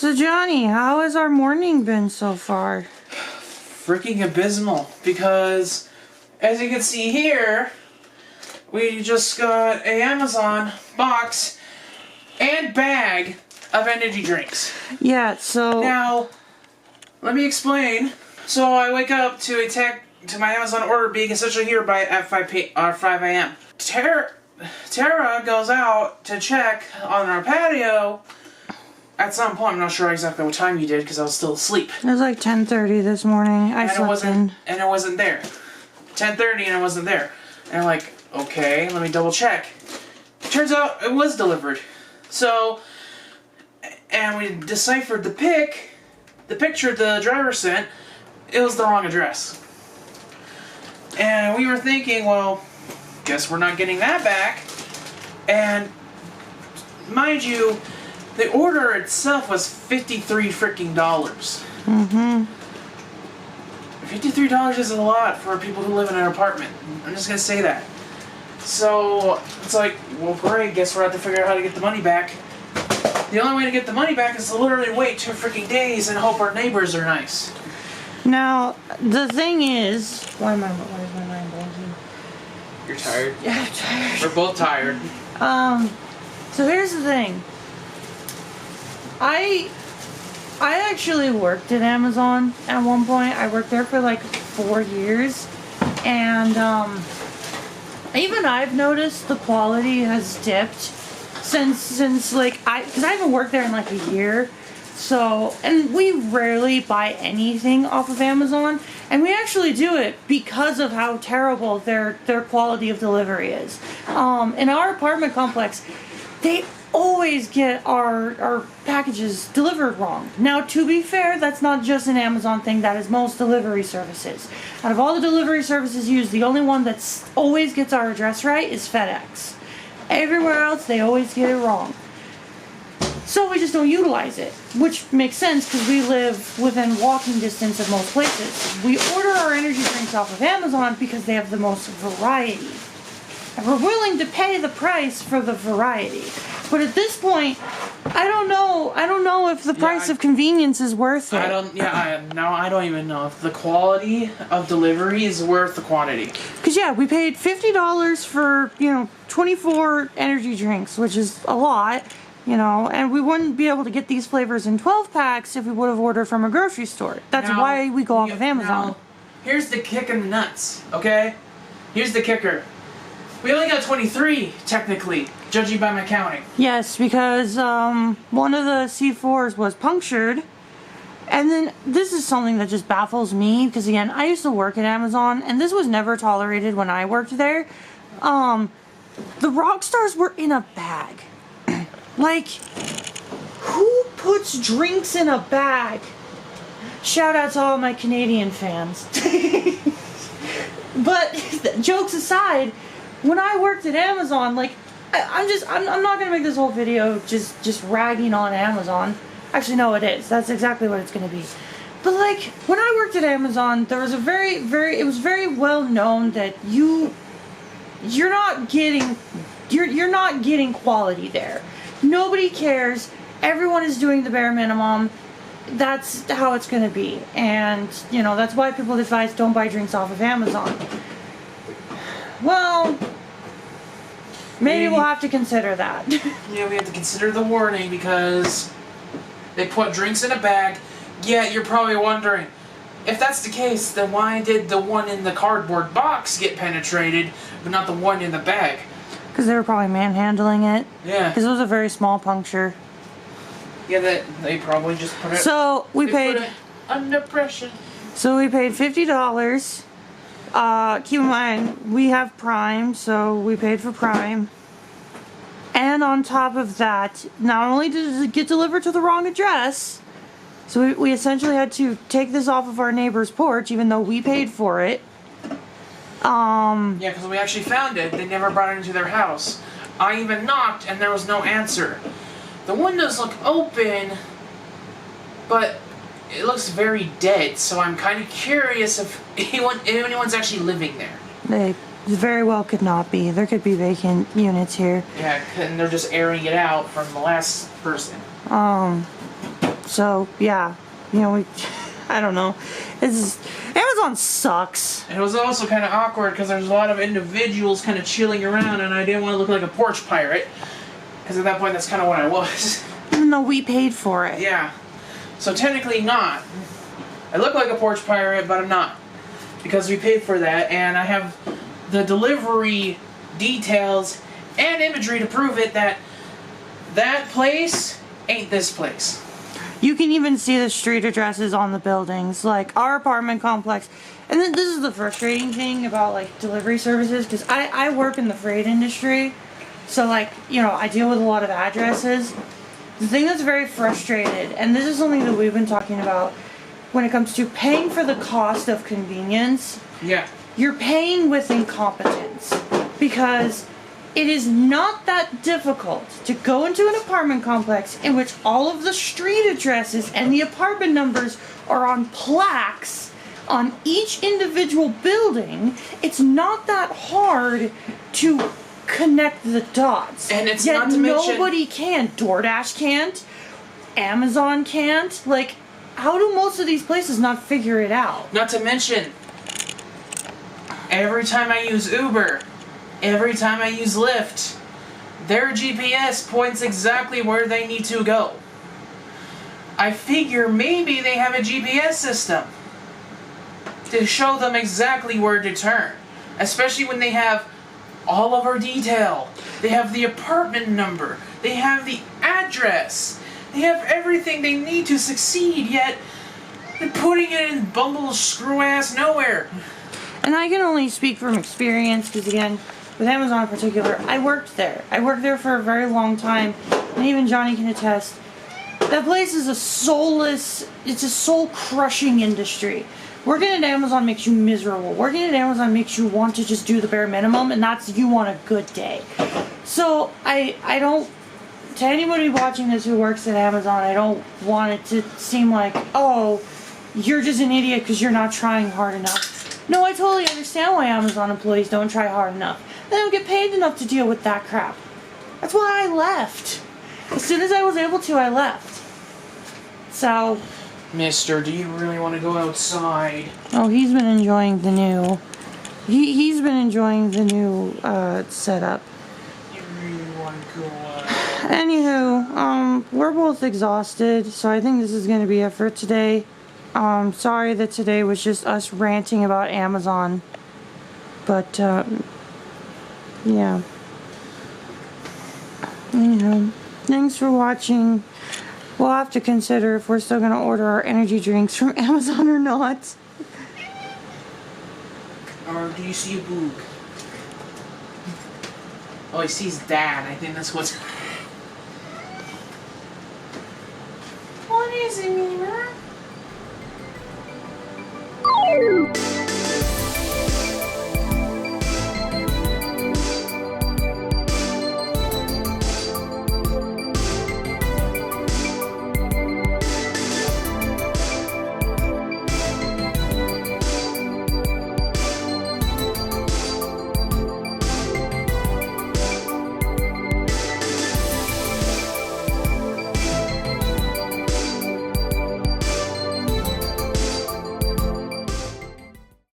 So Johnny, how has our morning been so far? Freaking abysmal, because as you can see here, we just got a Amazon box and bag of energy drinks. Yeah, so Now, let me explain. So I wake up to my Amazon order being essentially here at 5 a.m. Terra goes out to check on our patio at some point. I'm not sure exactly what time you did because I was still asleep. it was like 10:30 this morning. I slept in. And it wasn't there. 10:30 and it wasn't there. And I'm like, okay, let me double check. Turns out it was delivered. So, and we deciphered the picture the driver sent, it was the wrong address. And we were thinking, well, guess we're not getting that back. And mind you, the order itself was $53 freaking dollars. Mm-hmm. $53 is a lot for people who live in an apartment. I'm just gonna say that. So it's like, well, great. Guess we're gonna have to figure out how to get the money back. The only way to get the money back is to literally wait 2 freaking days and hope our neighbors are nice. Now, the thing is, why is my mind blanking? You're tired. Yeah, I'm tired. We're both tired. So here's the thing. I actually worked at Amazon at one point. I worked there for like 4 years, and even I've noticed the quality has dipped since like because I haven't worked there in like a year. So, and we rarely buy anything off of Amazon, and we actually do it because of how terrible their quality of delivery is. In our apartment complex, they always get our packages delivered wrong. Now, to be fair, that's not just an Amazon thing, that is most delivery services. Out of all the delivery services used, the only one that always gets our address right is FedEx. Everywhere else, they always get it wrong. So we just don't utilize it, which makes sense because we live within walking distance of most places. We order our energy drinks off of Amazon because they have the most variety. And we're willing to pay the price for the variety. But at this point, I don't know if the price of convenience is worth it. I don't even know if the quality of delivery is worth the quantity. Because yeah, we paid $50 for, 24 energy drinks, which is a lot. And we wouldn't be able to get these flavors in 12 packs if we would have ordered from a grocery store. That's why we go off of Amazon. Now, here's the kick in the nuts, okay? Here's the kicker. We only got 23, technically, judging by my counting. Yes, because one of the C4s was punctured. And then this is something that just baffles me, because again, I used to work at Amazon, and this was never tolerated when I worked there. The rock stars were in a bag. Like, who puts drinks in a bag? Shout out to all my Canadian fans. But jokes aside, when I worked at Amazon, like, I'm not gonna make this whole video just ragging on Amazon. Actually, no, it is. That's exactly what it's gonna be. But like, when I worked at Amazon, there was it was very well known that you're not getting quality there. Nobody cares. Everyone is doing the bare minimum. That's how it's going to be. And, that's why people advise don't buy drinks off of Amazon. Well, maybe we'll have to consider that. Yeah, we have to consider the warning because they put drinks in a bag. Yeah, you're probably wondering, if that's the case, then why did the one in the cardboard box get penetrated, but not the one in the bag? Because they were probably manhandling it. Yeah. Because it was a very small puncture. Yeah, they probably just put it. So we paid under pressure. So we paid $50. Keep in mind, we have Prime, so we paid for Prime. And on top of that, not only did it get delivered to the wrong address, so we essentially had to take this off of our neighbor's porch, even though we paid for it. Yeah, because we actually found it. They never brought it into their house. I even knocked, and there was no answer. The windows look open, but it looks very dead, so I'm kind of curious if anyone's actually living there. They very well could not be. There could be vacant units here. Yeah, and they're just airing it out from the last person. So yeah, I don't know. Amazon sucks. It was also kind of awkward because there's a lot of individuals kind of chilling around, and I didn't want to look like a porch pirate. Because at that point, that's kind of what I was. Even though we paid for it. Yeah. So technically not. I look like a porch pirate, but I'm not. Because we paid for that, and I have the delivery details and imagery to prove it that that place ain't this place. You can even see the street addresses on the buildings, like our apartment complex. And then this is the frustrating thing about like delivery services, because I work in the freight industry, so like, I deal with a lot of addresses. The thing that's very frustrated, and this is something that we've been talking about when it comes to paying for the cost of convenience. Yeah. You're paying with incompetence, because it is not that difficult to go into an apartment complex in which all of the street addresses and the apartment numbers are on plaques on each individual building. It's not that hard to connect the dots. And it's Yet not to mention... nobody can. DoorDash can't. Amazon can't. Like, how do most of these places not figure it out? Not to mention, every time I use Uber, every time I use Lyft, their GPS points exactly where they need to go. I figure maybe they have a GPS system to show them exactly where to turn. Especially when they have all of our detail. They have the apartment number. They have the address. They have everything they need to succeed, yet they're putting it in Bumble's screw-ass nowhere. And I can only speak from experience, because again, with Amazon in particular, I worked there. I worked there for a very long time, and even Johnny can attest. That place is it's a soul-crushing industry. Working at Amazon makes you miserable. Working at Amazon makes you want to just do the bare minimum, and that's you on a good day. So, I don't, to anybody watching this who works at Amazon, I don't want it to seem like, oh, you're just an idiot because you're not trying hard enough. No, I totally understand why Amazon employees don't try hard enough. They don't get paid enough to deal with that crap. That's why I left. As soon as I was able to, I left. So... Mister, do you really want to go outside? Oh, he's been enjoying the new... He's been enjoying the new, setup. You really want to go out? Anywho, we're both exhausted, so I think this is going to be it for today. Sorry that today was just us ranting about Amazon. But, yeah. Anyhow, thanks for watching. We'll have to consider if we're still going to order our energy drinks from Amazon or not. Or do you see a boog? Oh, he sees Dad. I think that's what's... What is it,